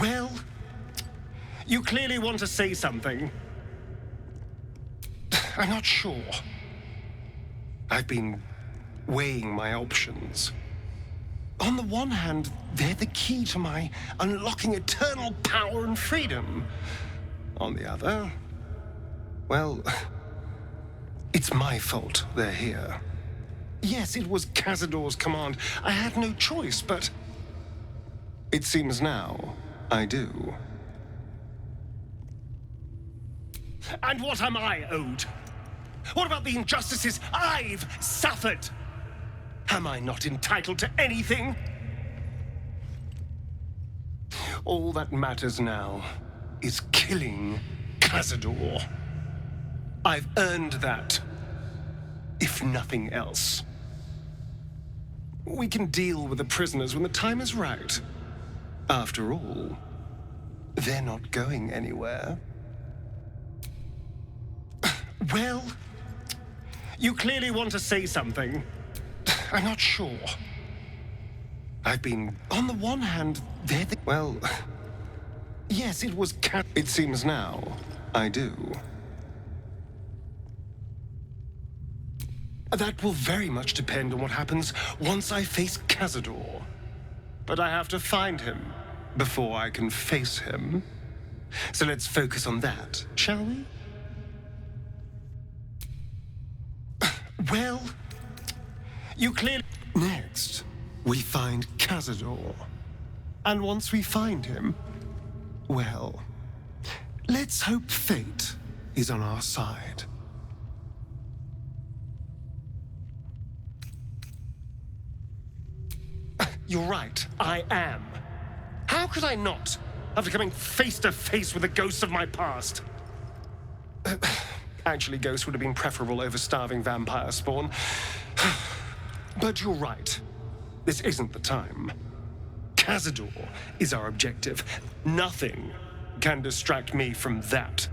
Well, you clearly want to say something. I'm not sure. I've been weighing my options. On the one hand, they're the key to my unlocking eternal power and freedom. On the other, well, it's my fault they're here. Yes, it was Cazador's command. I had no choice, but it seems now I do. And what am I owed? What about the injustices I've suffered? Am I not entitled to anything? All that matters now is killing Cazador. I've earned that, if nothing else. We can deal with the prisoners when the time is right. After all, they're not going anywhere. Well, you clearly want to say something. I'm not sure. I've been... On the one hand, they're the... Well, yes, it was It seems now I do. That will very much depend on what happens once I face Cazador. But I have to find him before I can face him. So let's focus on that, shall we? Well, you clearly... Next, we find Cazador. And once we find him, well, let's hope fate is on our side. You're right, I am. How could I not, after coming face to face with the ghosts of my past? Actually, ghosts would have been preferable over starving vampire spawn. But you're right. This isn't the time. Cazador is our objective. Nothing can distract me from that.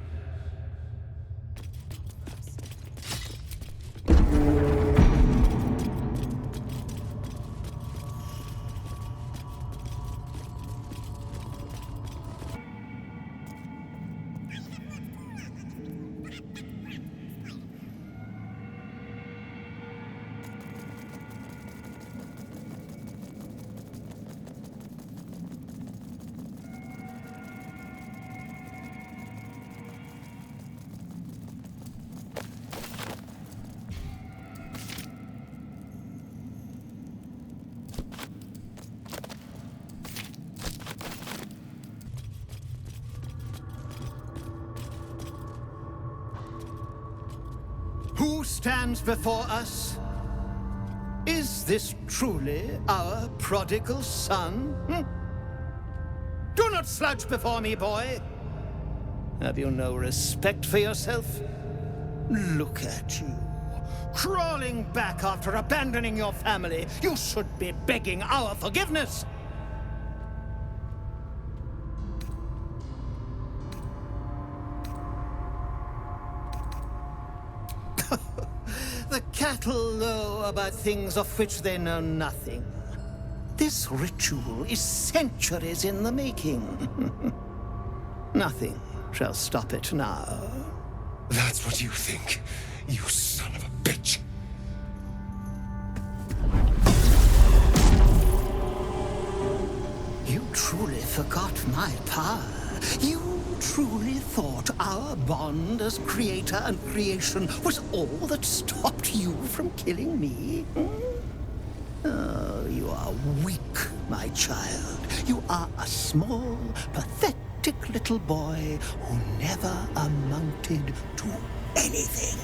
Who stands before us? Is this truly our prodigal son? Do not slouch before me, boy. Have you no respect for yourself? Look at you, crawling back after abandoning your family. You should be begging our forgiveness. The cattle know about things of which they know nothing. This ritual is centuries in the making. Nothing shall stop it now. That's what you think, you son of a bitch. You truly forgot my power. You truly thought our bond as creator and creation was all that stopped you from killing me? Oh, you are weak, my child. You are a small, pathetic little boy who never amounted to anything.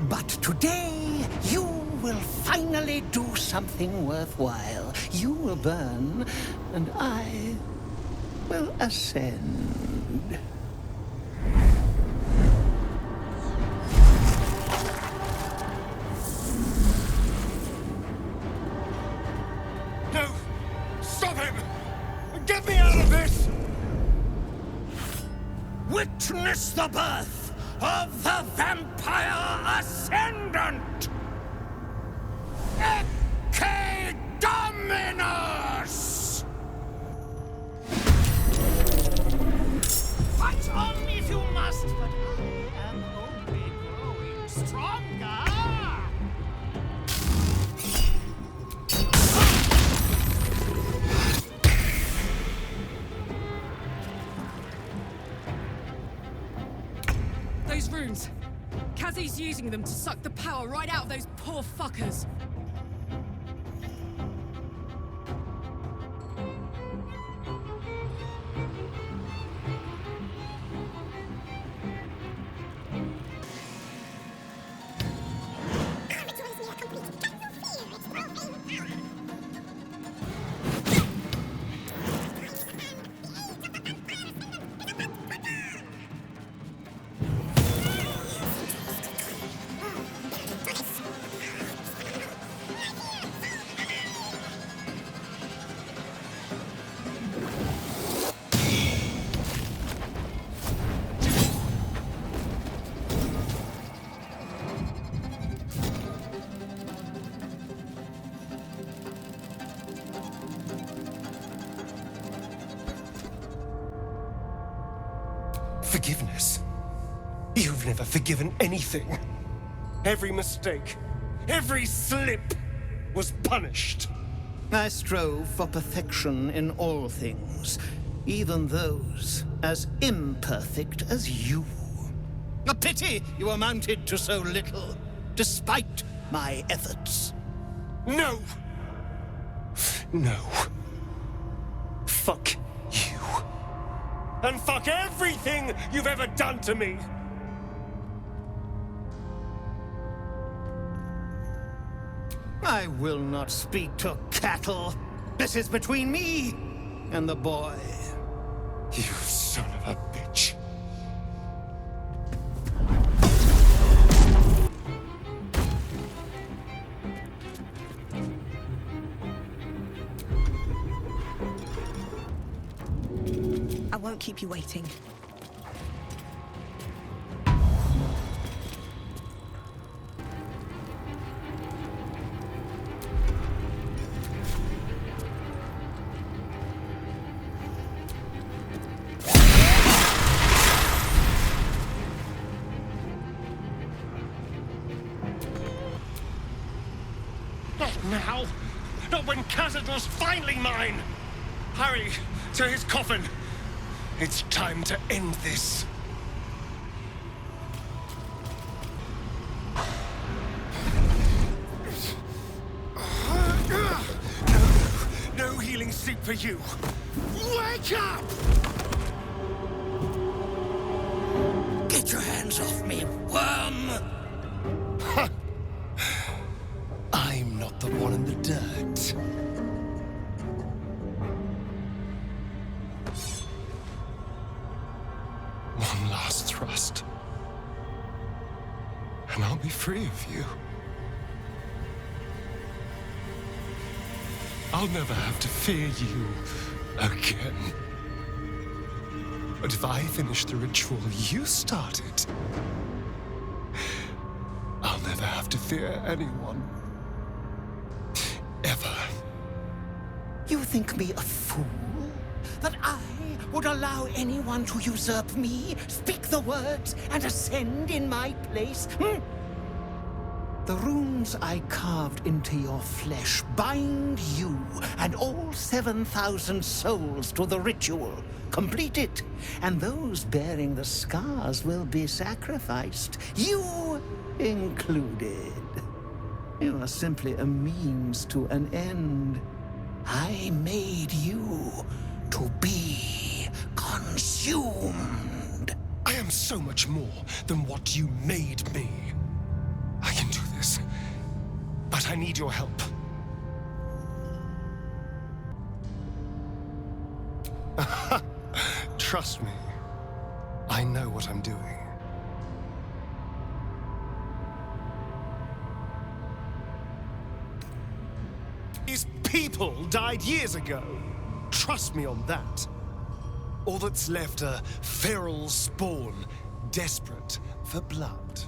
But today, you will finally do something worthwhile. You will burn, and I will ascend. No! Stop him! Get me out of this! Witness the birth of the Vampire Ascendant! stronger! Those runes. Kazi's using them to suck the power right out of those poor fuckers. Forgiveness? You've never forgiven anything. Every mistake, every slip was punished. I strove for perfection in all things, even those as imperfect as you. A pity you amounted to so little, despite my efforts. No! No. Fuck you. And fuck everything you've ever done to me! I will not speak to cattle. This is between me and the boy. You son of a bitch. I won't keep you waiting. Not now! Not when Cazador's finally mine! Hurry to his coffin! It's time to end this. No healing sleep for you. Wake up! Get your hands off me, worm! I'm not the one in the dirt. One last thrust. And I'll be free of you. I'll never have to fear you again. But if I finish the ritual you started, I'll never have to fear anyone. Ever. You think me a fool? That I would allow anyone to usurp me, speak the words, and ascend in my place? The runes I carved into your flesh bind you and all 7,000 souls to the ritual. Complete it, and those bearing the scars will be sacrificed, you included. You are simply a means to an end. I made you to be consumed. I am so much more than what you made me. I can do this, but I need your help. Trust me, I know what I'm doing. These people died years ago. Trust me on that. All that's left are feral spawn, desperate for blood.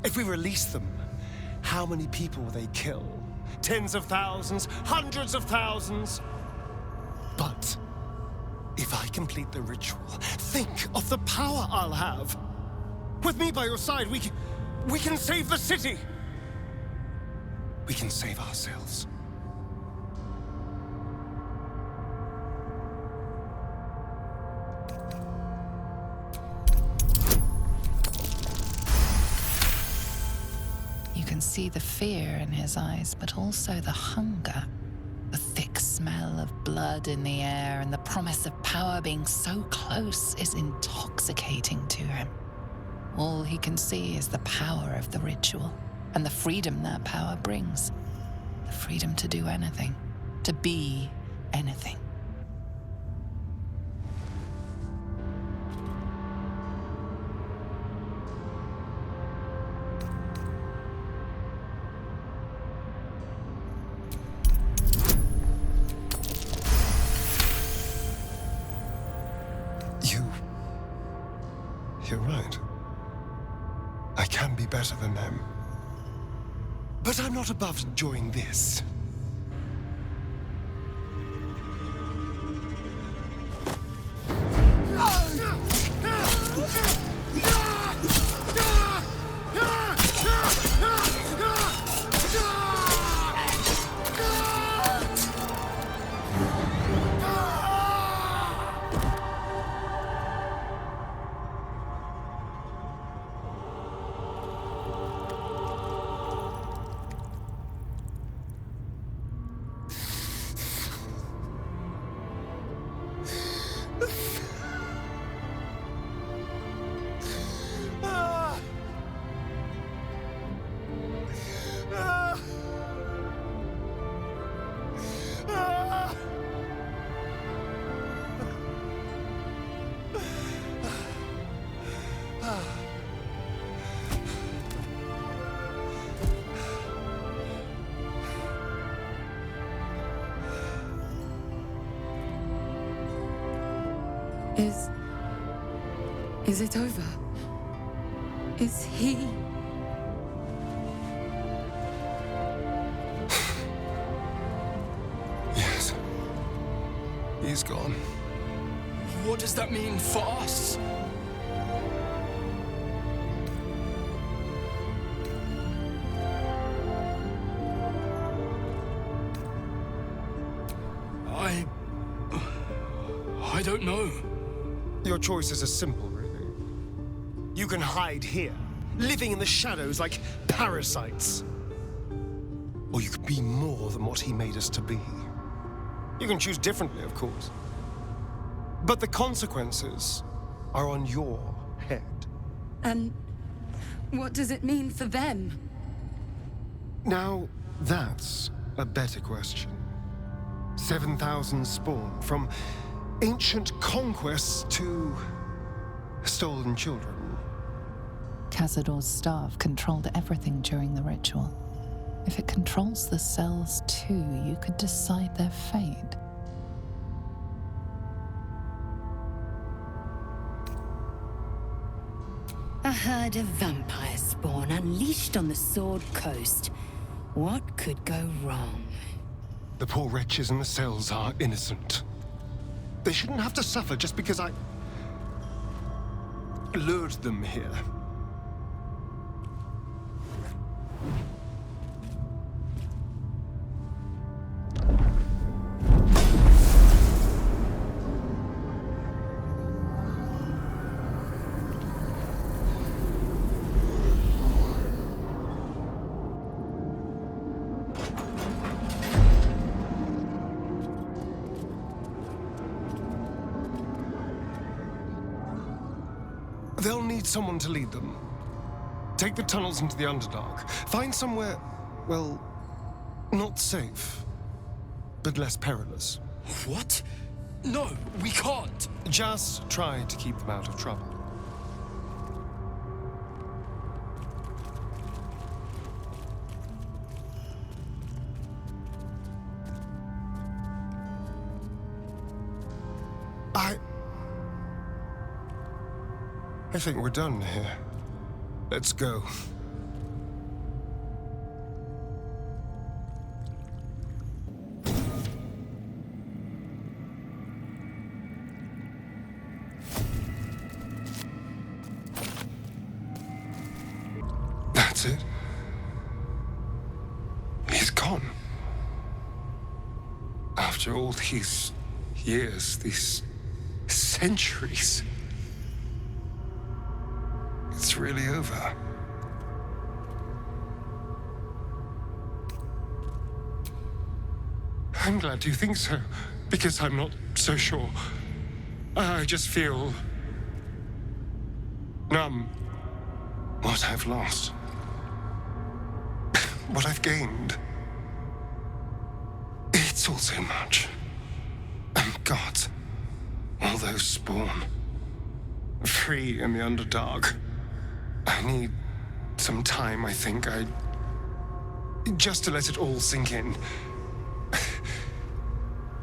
If we release them, how many people will they kill? Tens of thousands, hundreds of thousands? But if I complete the ritual, think of the power I'll have. With me by your side, We can save the city! We can save ourselves. You can see the fear in his eyes, but also the hunger. The thick smell of blood in the air and the promise of power being so close is intoxicating to him. All he can see is the power of the ritual and the freedom that power brings. The freedom to do anything, to be anything. You're right. I can be better than them. But I'm not above enjoying this. Is it over? Is he... Yes. He's gone. What does that mean for us? I don't know. Your choices are simple, really. You can hide here, living in the shadows like parasites. Or you could be more than what he made us to be. You can choose differently, of course. But the consequences are on your head. And what does it mean for them? Now, that's a better question. 7,000 spawn, from ancient conquests to stolen children. Cazador's staff controlled everything during the ritual. If it controls the cells too, you could decide their fate. A herd of vampire spawn unleashed on the Sword Coast. What could go wrong? The poor wretches in the cells are innocent. They shouldn't have to suffer just because I lured them here. They'll need someone to lead them. Take the tunnels into the Underdark. Find somewhere, well, not safe, but less perilous. What? No, we can't. Just try to keep them out of trouble. I think we're done here. Let's go. That's it. He's gone. After all these years, these centuries, it's really over. I'm glad you think so, because I'm not so sure. I just feel numb. What I've lost. What I've gained. It's all so much. And God, all those spawn. Free in the Underdark. I need some time, I think. Just to let it all sink in.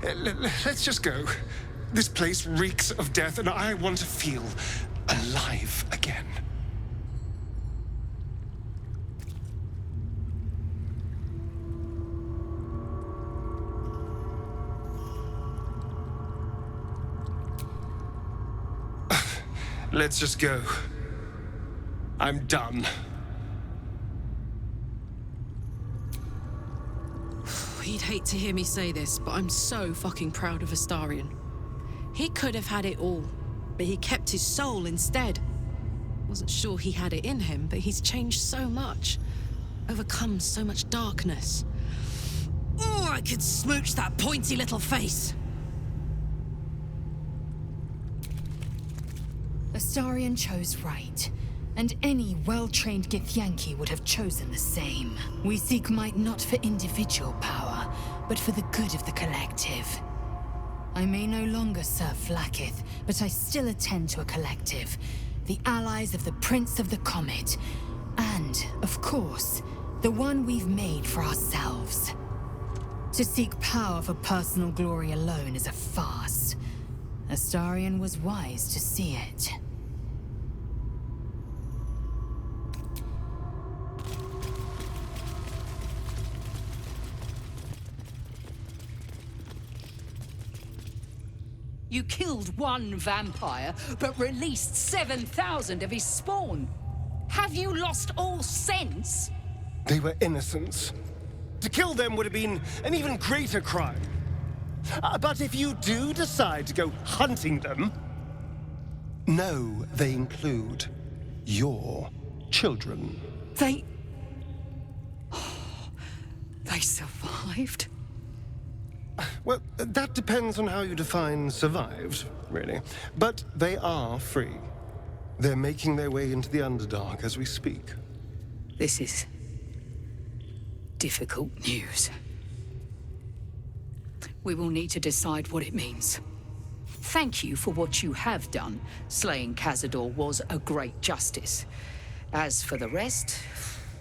Let's just go. This place reeks of death, and I want to feel alive again. Let's just go. I'm done. He'd hate to hear me say this, but I'm so fucking proud of Astarion. He could have had it all, but he kept his soul instead. Wasn't sure he had it in him, but he's changed so much. Overcome so much darkness. Oh, I could smooch that pointy little face. Astarion chose right, and any well-trained Githyanki would have chosen the same. We seek might not for individual power, but for the good of the collective. I may no longer serve Vlaakith, but I still attend to a collective, the allies of the Prince of the Comet, and, of course, the one we've made for ourselves. To seek power for personal glory alone is a farce. Astarion was wise to see it. You killed one vampire, but released 7,000 of his spawn. Have you lost all sense? They were innocents. To kill them would have been an even greater crime. But if you do decide to go hunting them, know they include your children. They survived? Well, that depends on how you define survived, really. But they are free. They're making their way into the Underdark as we speak. This is difficult news. We will need to decide what it means. Thank you for what you have done. Slaying Cazador was a great justice. As for the rest,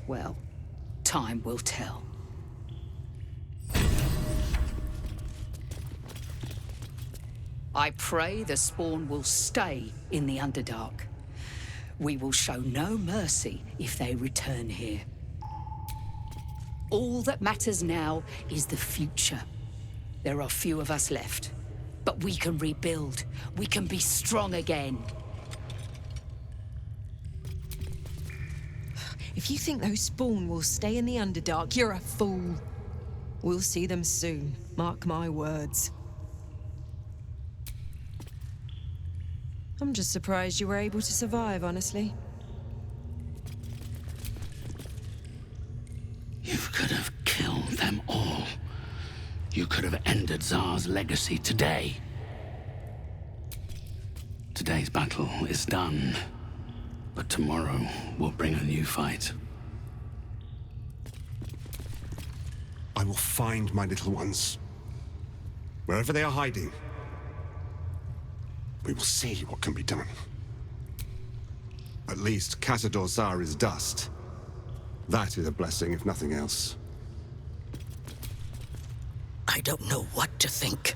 well, time will tell. I pray the spawn will stay in the Underdark. We will show no mercy if they return here. All that matters now is the future. There are few of us left, but we can rebuild. We can be strong again. If you think those spawn will stay in the Underdark, you're a fool. We'll see them soon, mark my words. I'm just surprised you were able to survive, honestly. You could have killed them all. You could have ended Tsar's legacy today. Today's battle is done, but tomorrow will bring a new fight. I will find my little ones. Wherever they are hiding. We will see what can be done. At least Cazador Tsar is dust. That is a blessing, if nothing else. I don't know what to think.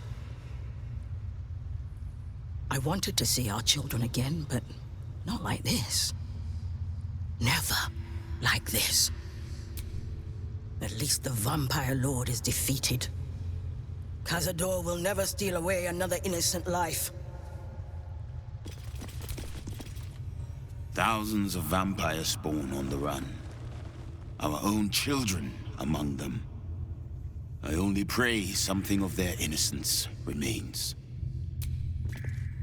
I wanted to see our children again, but not like this. Never like this. At least the Vampire Lord is defeated. Cazador will never steal away another innocent life. Thousands of vampires spawn on the run. our own children among them. I only pray something of their innocence remains.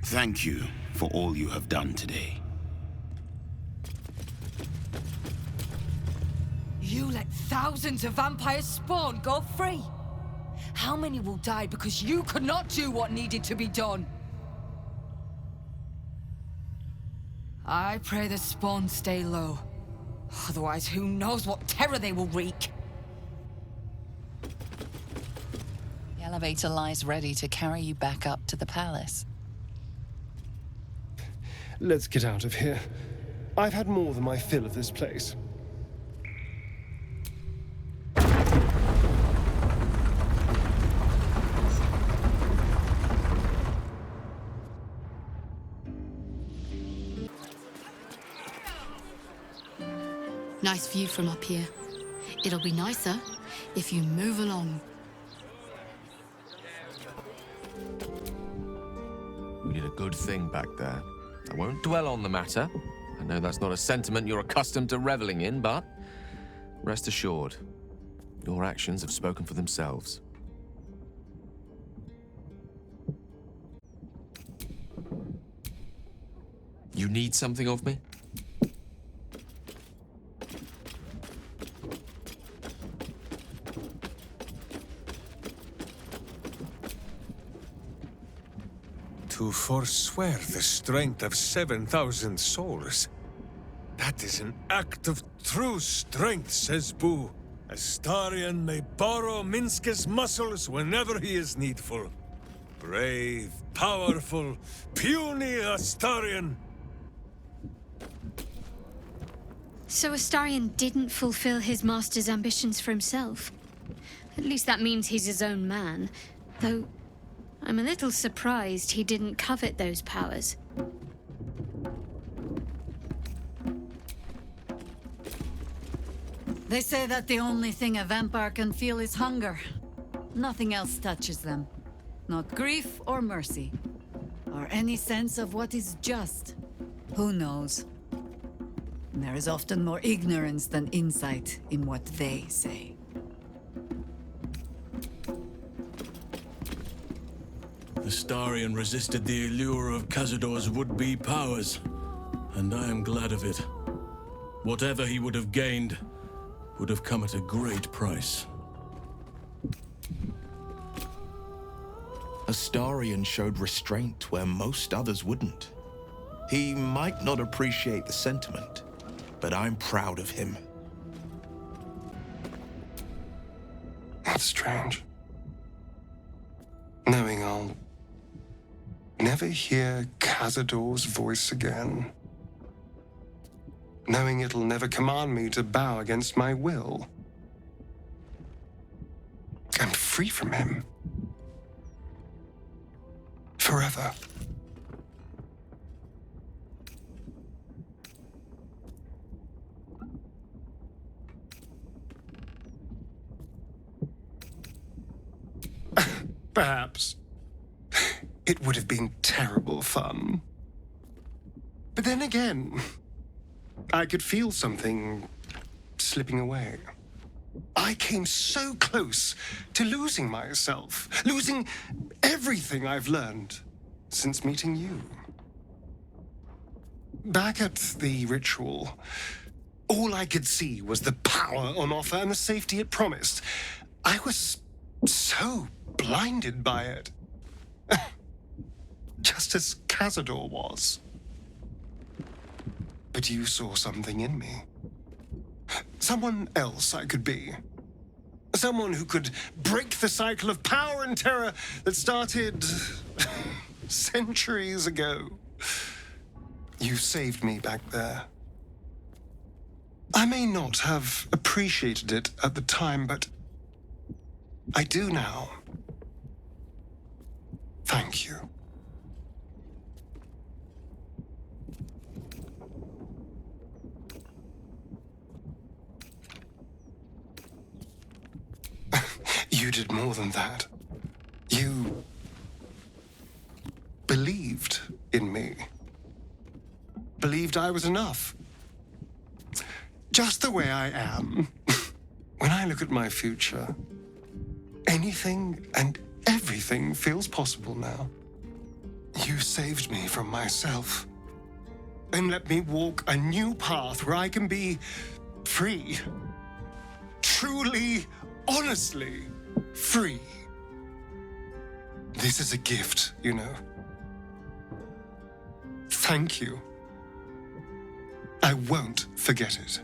Thank you for all you have done today. You let thousands of vampires spawn go free. How many will die because you could not do what needed to be done? I pray the spawn stay low. Otherwise, who knows what terror they will wreak. The elevator lies ready to carry you back up to the palace. Let's get out of here. I've had more than my fill of this place. Nice view from up here. It'll be nicer if you move along. You did a good thing back there. I won't dwell on the matter. I know that's not a sentiment you're accustomed to reveling in, but rest assured, your actions have spoken for themselves. You need something of me? To forswear the strength of 7,000 souls. That is an act of true strength, says Boo. Astarion may borrow Minske's muscles whenever he is needful. Brave, powerful, puny Astarion. So Astarion didn't fulfill his master's ambitions for himself. At least that means he's his own man. Though, I'm a little surprised he didn't covet those powers. They say that the only thing a vampire can feel is hunger. Nothing else touches them. Not grief or mercy. Or any sense of what is just. Who knows? There is often more ignorance than insight in what they say. Astarion resisted the allure of Cazador's would-be powers, and I am glad of it. Whatever he would have gained would have come at a great price. Astarion showed restraint where most others wouldn't. He might not appreciate the sentiment, but I'm proud of him. That's strange. Knowing I'll never hear Cazador's voice again. Knowing it'll never command me to bow against my will. I'm free from him. Forever. Perhaps. It would have been terrible fun. But then again, I could feel something slipping away. I came so close to losing myself, losing everything I've learned since meeting you. Back at the ritual, all I could see was the power on offer and the safety it promised. I was so blinded by it. Just as Cazador was. But you saw something in me. Someone else I could be. Someone who could break the cycle of power and terror that started centuries ago. You saved me back there. I may not have appreciated it at the time, but I do now. Thank you. You did more than that. You believed in me. Believed I was enough. Just the way I am. When I look at my future, anything and everything feels possible now. You saved me from myself and let me walk a new path where I can be free. Truly, honestly free. This is a gift, you know. Thank you. I won't forget it.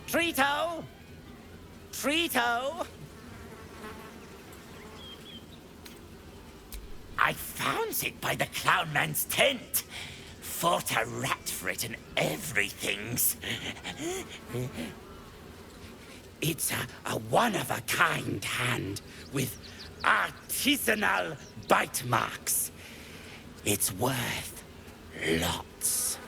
Trito! Trito! I found it by the clown man's tent. Fought a rat for it and everything's. It's a one-of-a-kind hand with artisanal bite marks. It's worth lots.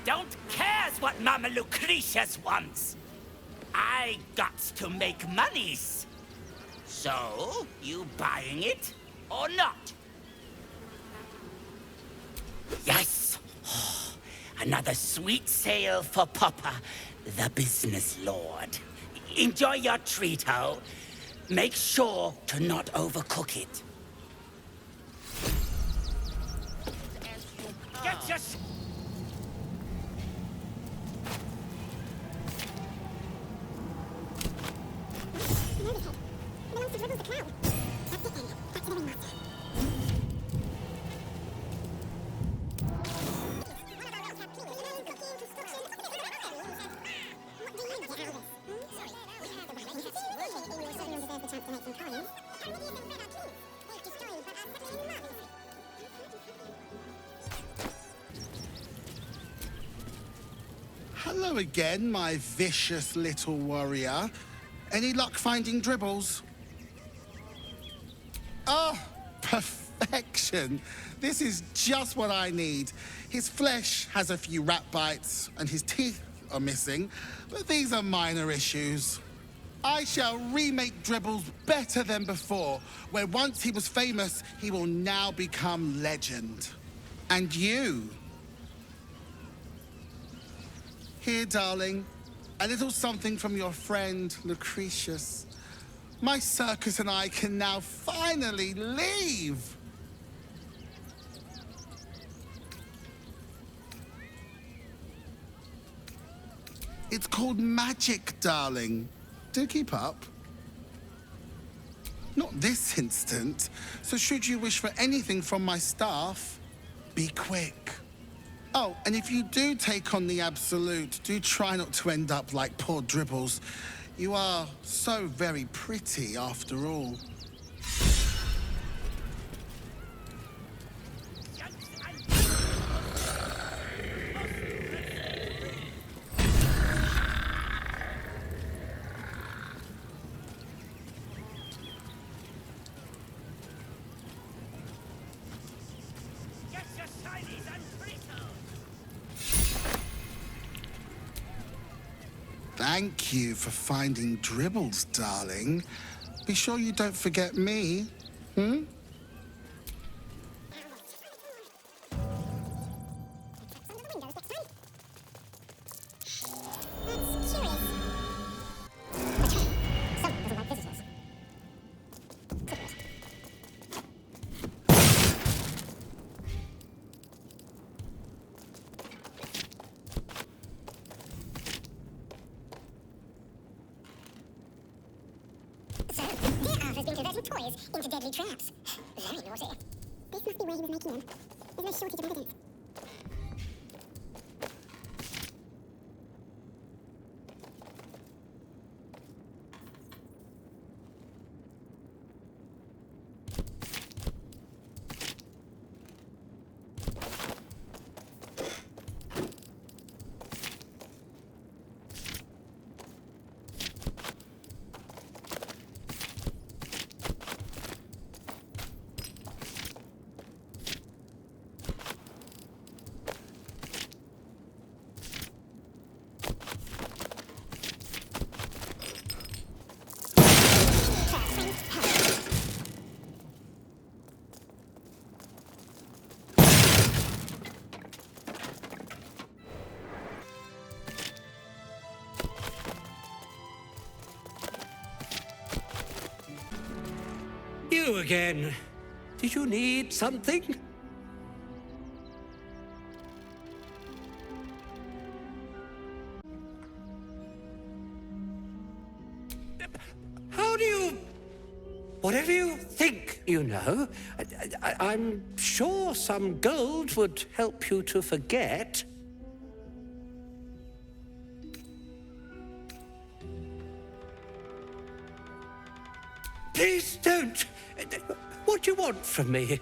Don't cares what Mama Lucretius wants. I got to make monies. So, you buying it or not? Yes. Oh, another sweet sale for Papa, the business lord. Enjoy your treat-o. Make sure to not overcook it. Get your... Hello again, my vicious little warrior. Any luck finding dribbles? Oh, perfection. This is just what I need. His flesh has a few rat bites and his teeth are missing, but these are minor issues. I shall remake Dribbles better than before, where once he was famous, he will now become legend. And you? Here, darling, a little something from your friend, Lucretius. My circus and I can now finally leave! It's called magic, darling. Do keep up. Not this instant, so should you wish for anything from my staff, be quick. Oh, and if you do take on the Absolute, do try not to end up like poor Dribbles. You are so very pretty, after all. Thank you for finding Dribbles, darling. Be sure you don't forget me, hmm? So, dear Arthur's been converting toys into deadly traps. Very naughty. This must be where he was making them. There's no shortage of evidence. You again. Did you need something? How do you... Whatever you think, you know. I'm sure some gold would help you to forget. Please don't. What do you want from me?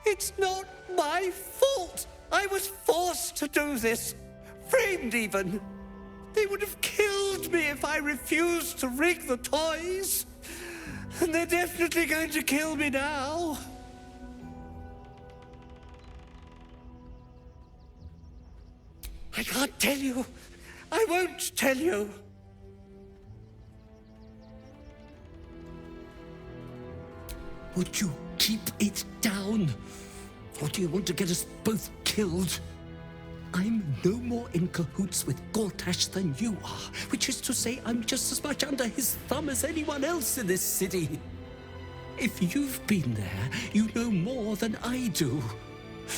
It's not my fault. I was forced to do this. Framed even. They would have killed me if I refused to rig the toys. And they're definitely going to kill me now. I can't tell you. I won't tell you. Would you keep it down? Or do you want to get us both killed? I'm no more in cahoots with Gortash than you are, which is to say I'm just as much under his thumb as anyone else in this city. If you've been there, you know more than I do.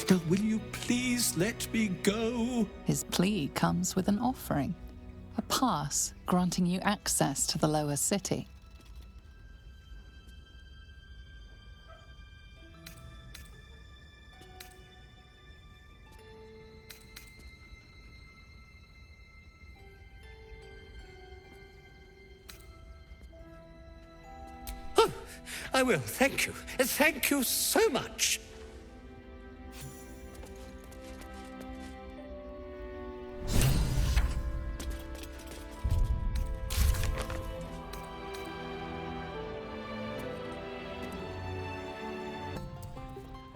Now, will you please let me go? His plea comes with an offering, a pass granting you access to the lower city. I will, thank you. Thank you so much.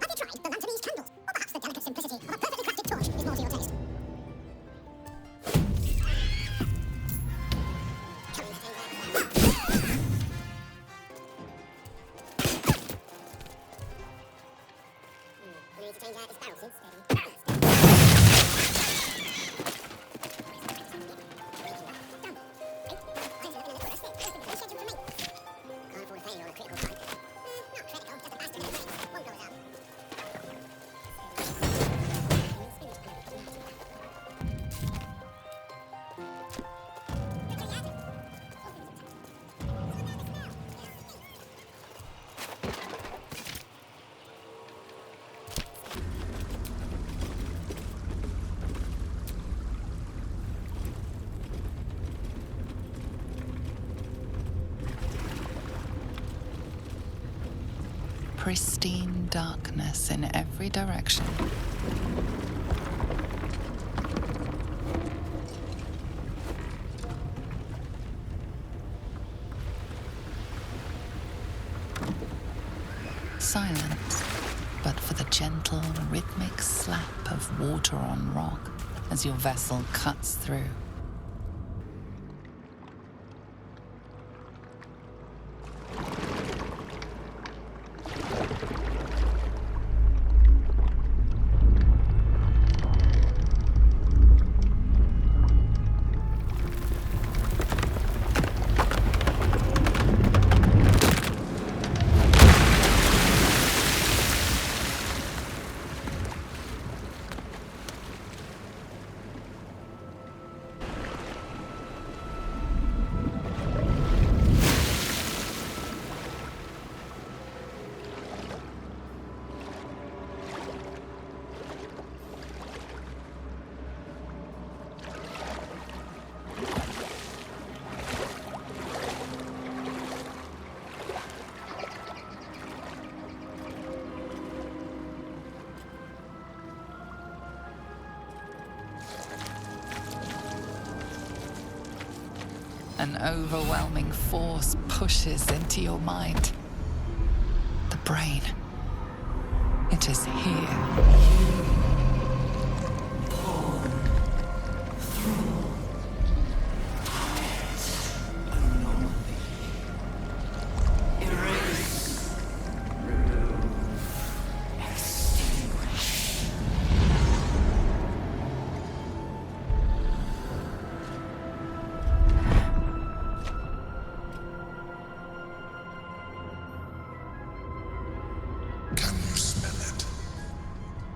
Have you tried the Lanthonese candles? Or perhaps the delicate simplicity of a perfectly crafted torch is more to your taste? We need to change out this barrel since Pristine darkness in every direction. Silence, but for the gentle, rhythmic slap of water on rock as your vessel cuts through. An overwhelming force pushes into your mind. The brain. It is here. Can you smell it?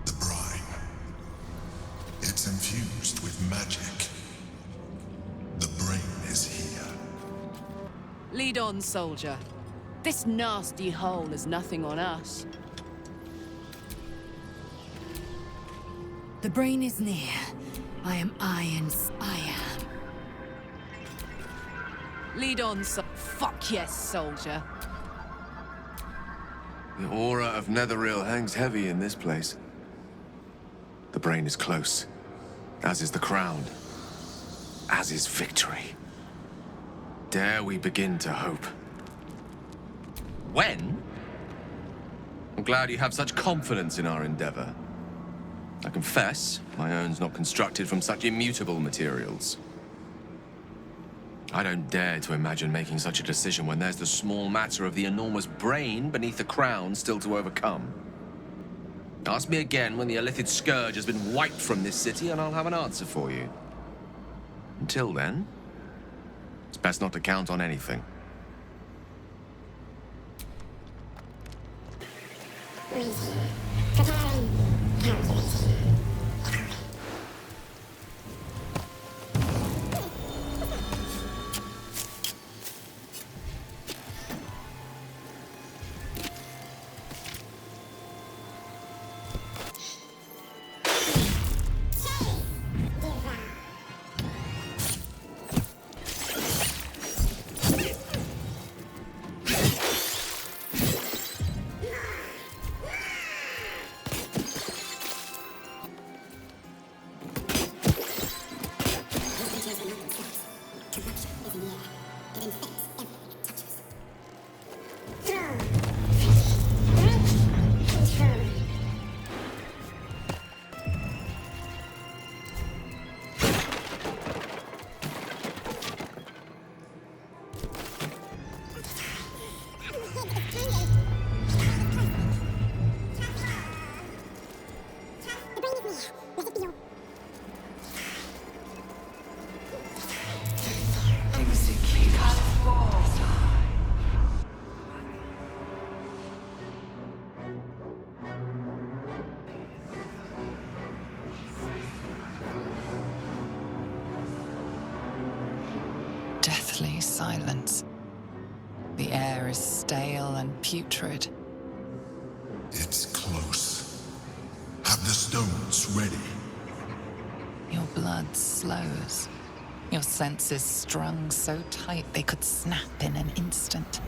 The brine. It's infused with magic. The brain is here. Lead on, soldier. This nasty hole is nothing on us. The brain is near. I am I am. Lead on, fuck yes, soldier. The aura of Netheril hangs heavy in this place. The brain is close, as is the crown, as is victory. Dare we begin to hope? When? I'm glad you have such confidence in our endeavor. I confess, my own's not constructed from such immutable materials. I don't dare to imagine making such a decision when there's the small matter of the enormous brain beneath the crown still to overcome. Ask me again when the Illithid scourge has been wiped from this city and I'll have an answer for you. Until then, it's best not to count on anything. Waiting. Preparing. Calculating. Deathly silence. The air is stale and putrid. It's close. Have the stones ready. Your blood slows. Your senses strung so tight they could snap in an instant.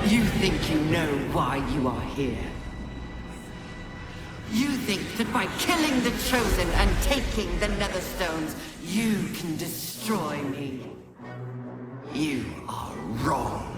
You think you know why you are here? You think that by killing the Chosen and taking the Netherstones, you can destroy me? You are wrong.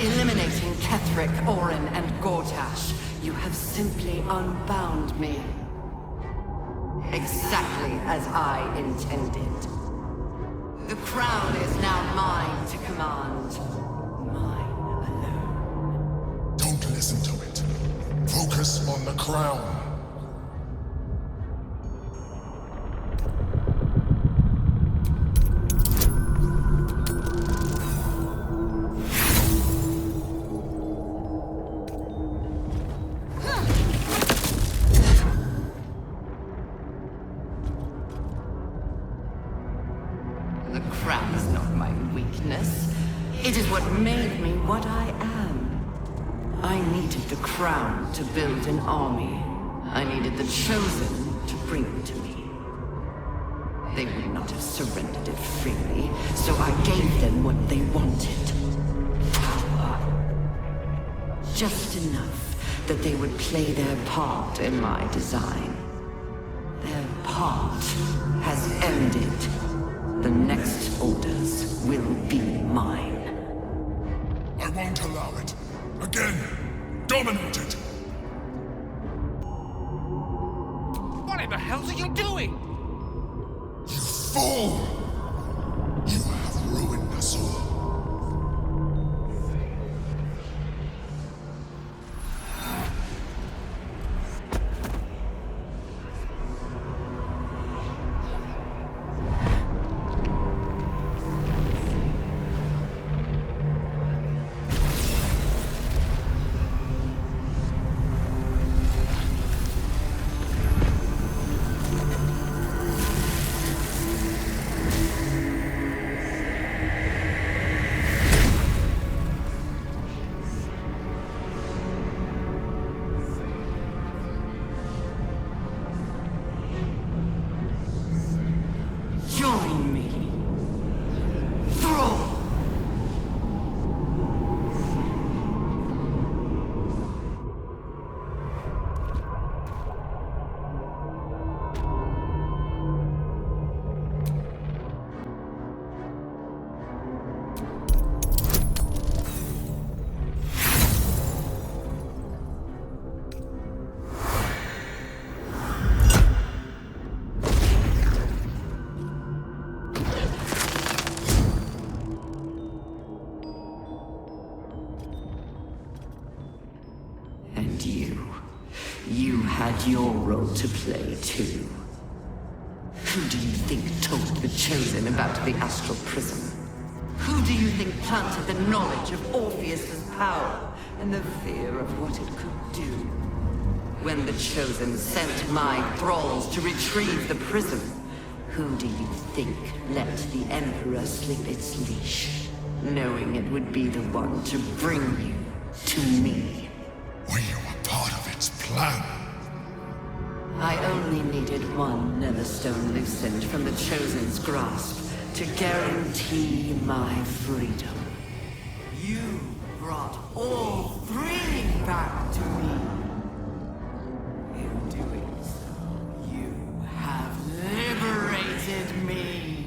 eliminating Ketheric, Orin, and Gortash, you have simply unbound me. Exactly as I intended. The crown is now mine to command. Mine alone. Don't listen to it. Focus on the crown. The crown is not my weakness. It is what made me what I am. I needed the crown to build an army. I needed the Chosen to bring it to me. They would not have surrendered it freely, so I gave them what they wanted. Power. Just enough that they would play their part in my design. Their part has ended. The next orders will be mine. I won't allow it. Again, dominate it. What in the hell are you doing? You fool! You have ruined us all. Join me. Throw! And you had your role to play too. Who do you think told the Chosen about the Astral Prism? Who do you think planted the knowledge of Orpheus's power and the fear of what it could do? When the Chosen sent my thralls to retrieve the prism, who do you think let the Emperor slip its leash, knowing it would be the one to bring you to me? We were part of its plan. I only needed one Netherstone loosened from the Chosen's grasp to guarantee my freedom. You brought all three back to me. In doing so, you have liberated me.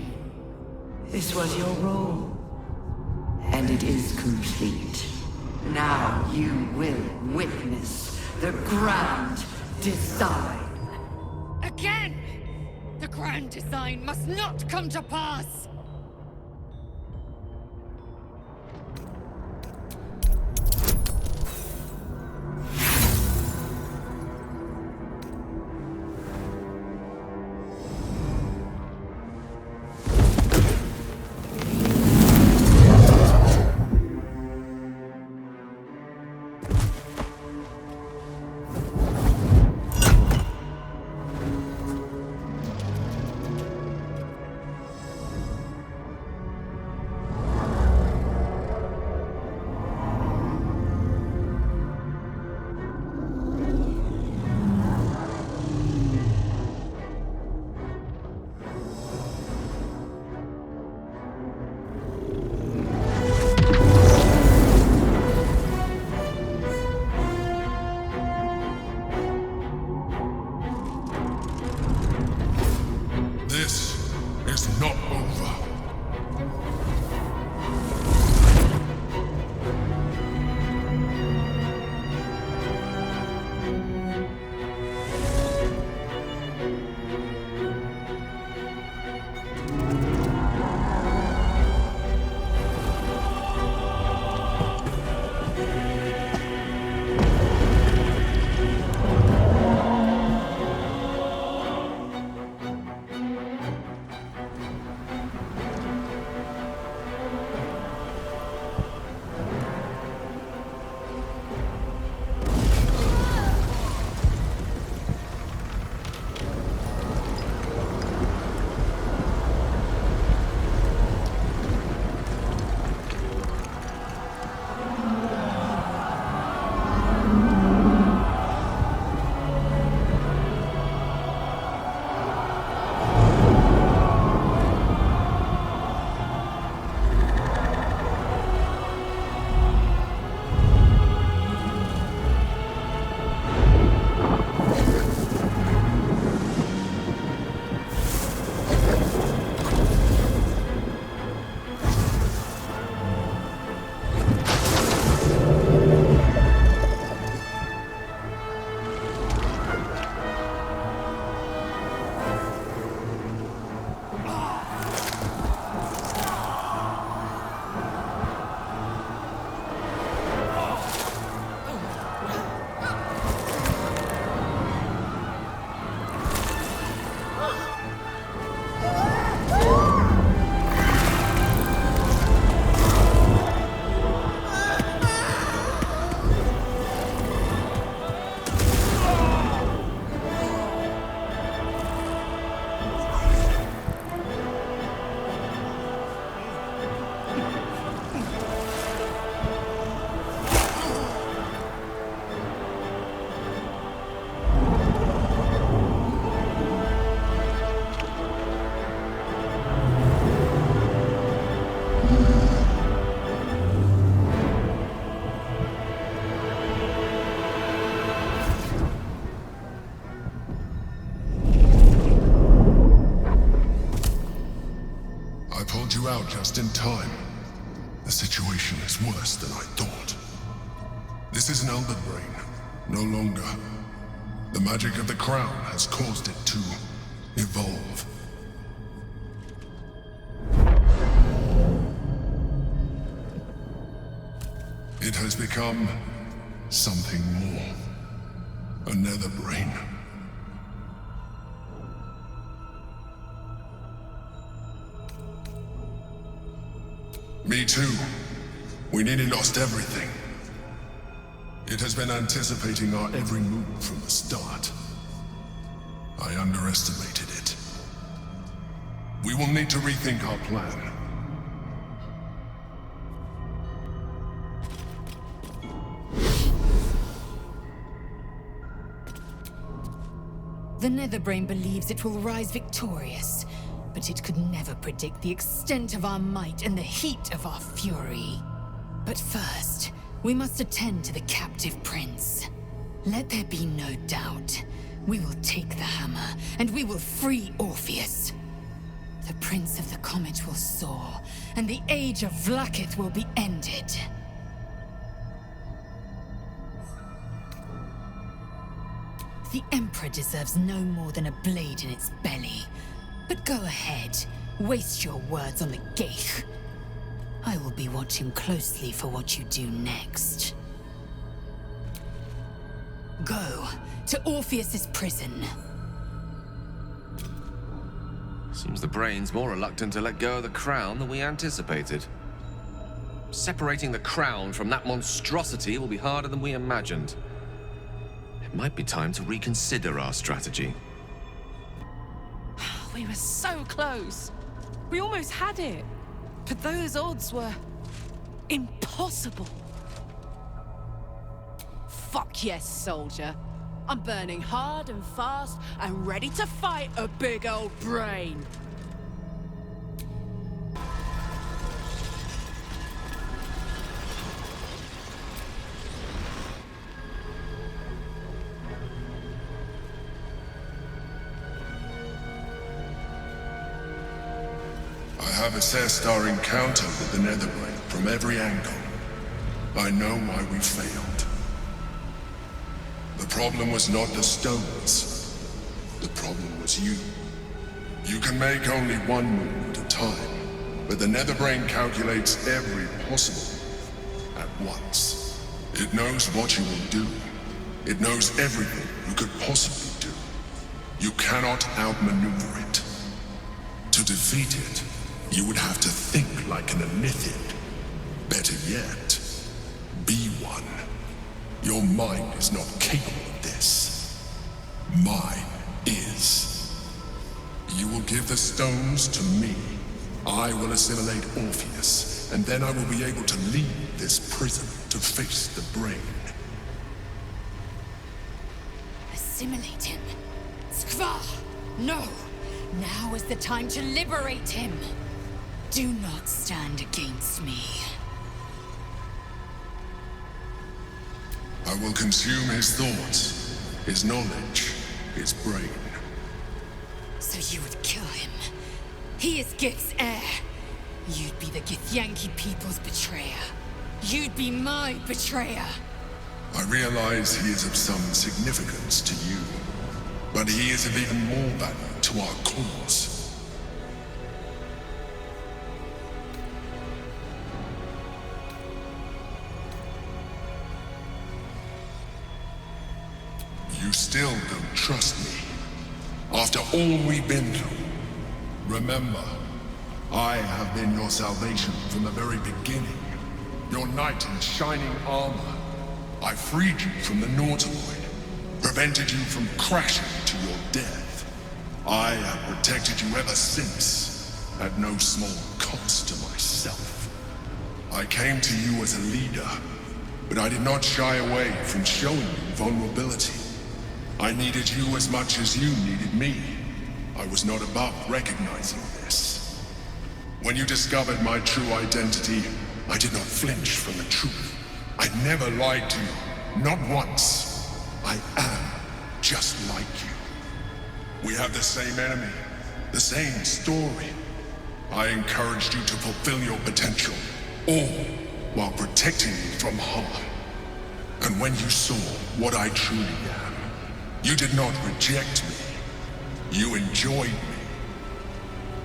This was your role, and it is complete. Now you will witness the grand design. Again! The grand design must not come to pass! The situation is worse than I thought. This is an elder brain, no longer. The magic of the crown has caused it to evolve. It has become something more. A nether brain. Me too. We nearly lost everything. It has been anticipating our every move from the start. I underestimated it. We will need to rethink our plan. The Netherbrain believes it will rise victorious, but it could never predict the extent of our might and the heat of our fury. But first, we must attend to the captive prince. Let there be no doubt. We will take the hammer, and we will free Orpheus. The Prince of the Comet will soar, and the age of Vlaakith will be ended. The Emperor deserves no more than a blade in its belly. But go ahead, waste your words on the Geich. I will be watching closely for what you do next. Go to Orpheus's prison. Seems the brain's more reluctant to let go of the crown than we anticipated. Separating the crown from that monstrosity will be harder than we imagined. It might be time to reconsider our strategy. We were so close. We almost had it. But those odds were impossible. Fuck yes, soldier. I'm burning hard and fast and ready to fight a big old brain. I have assessed our encounter with the Netherbrain from every angle. I know why we failed. The problem was not the stones. The problem was you. You can make only one move at a time, but the Netherbrain calculates every possible move at once. It knows what you will do. It knows everything you could possibly do. You cannot outmaneuver it. To defeat it, you would have to think like an Elithian. Better yet, be one. Your mind is not capable of this. Mine is. You will give the stones to me. I will assimilate Orpheus, and then I will be able to leave this prison to face the brain. Assimilate him. Skvar! No! Now is the time to liberate him. Do not stand against me. I will consume his thoughts, his knowledge, his brain. So you would kill him. He is Gith's heir. You'd be the Githyanki people's betrayer. You'd be my betrayer. I realize he is of some significance to you, but he is of even more value to our cause. You still don't trust me. After all we've been through. Remember, I have been your salvation from the very beginning. Your knight in shining armor. I freed you from the Nautiloid. Prevented you from crashing to your death. I have protected you ever since. At no small cost to myself. I came to you as a leader, but I did not shy away from showing you vulnerability. I needed you as much as you needed me. I was not above recognizing this. When you discovered my true identity, I did not flinch from the truth. I never lied to you, not once. I am just like you. We have the same enemy, the same story. I encouraged you to fulfill your potential, all while protecting me from harm. And when you saw what I truly am, you did not reject me. You enjoyed me.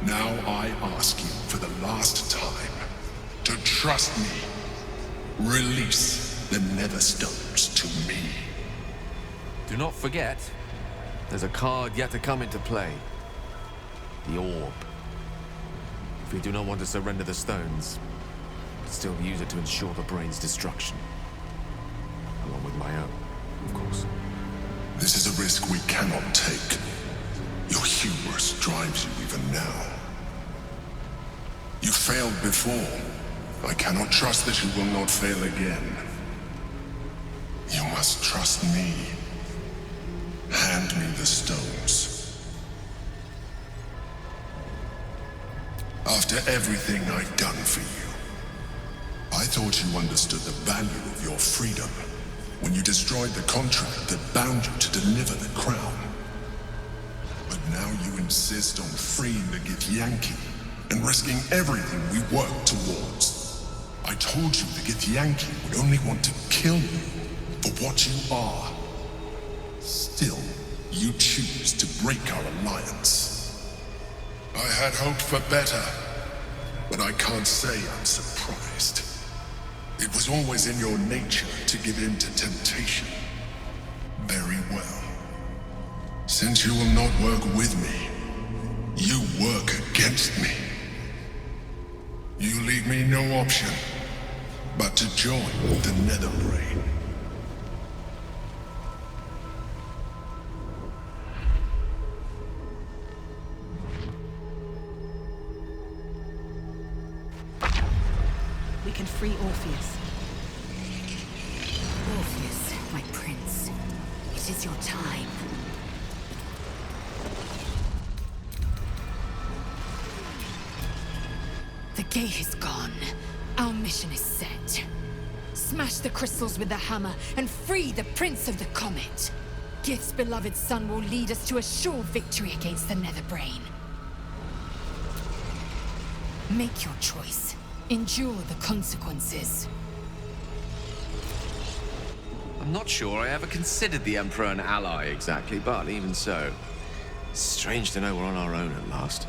Now I ask you for the last time to trust me. Release the Netherstones to me. Do not forget, there's a card yet to come into play. The Orb. If we do not want to surrender the stones, still use it to ensure the brain's destruction. Along with my own, of course. This is a risk we cannot take. Your hubris drives you even now. You failed before. I cannot trust that you will not fail again. You must trust me. Hand me the stones. After everything I've done for you, I thought you understood the value of your freedom when you destroyed the contract that bound you to deliver the crown. But now you insist on freeing the Githyanki and risking everything we work towards. I told you the Githyanki would only want to kill you for what you are. Still, you choose to break our alliance. I had hoped for better, but I can't say I'm surprised. It was always in your nature to give in to temptation. Very well. Since you will not work with me, you work against me. You leave me no option but to join the Netherbrain. We can free Orpheus. Orpheus, my prince. It is your time. The gate is gone. Our mission is set. Smash the crystals with the hammer and free the Prince of the Comet. Gith's beloved son will lead us to a sure victory against the Netherbrain. Make your choice. Endure the consequences. I'm not sure I ever considered the Emperor an ally exactly, but even so, it's strange to know we're on our own at last.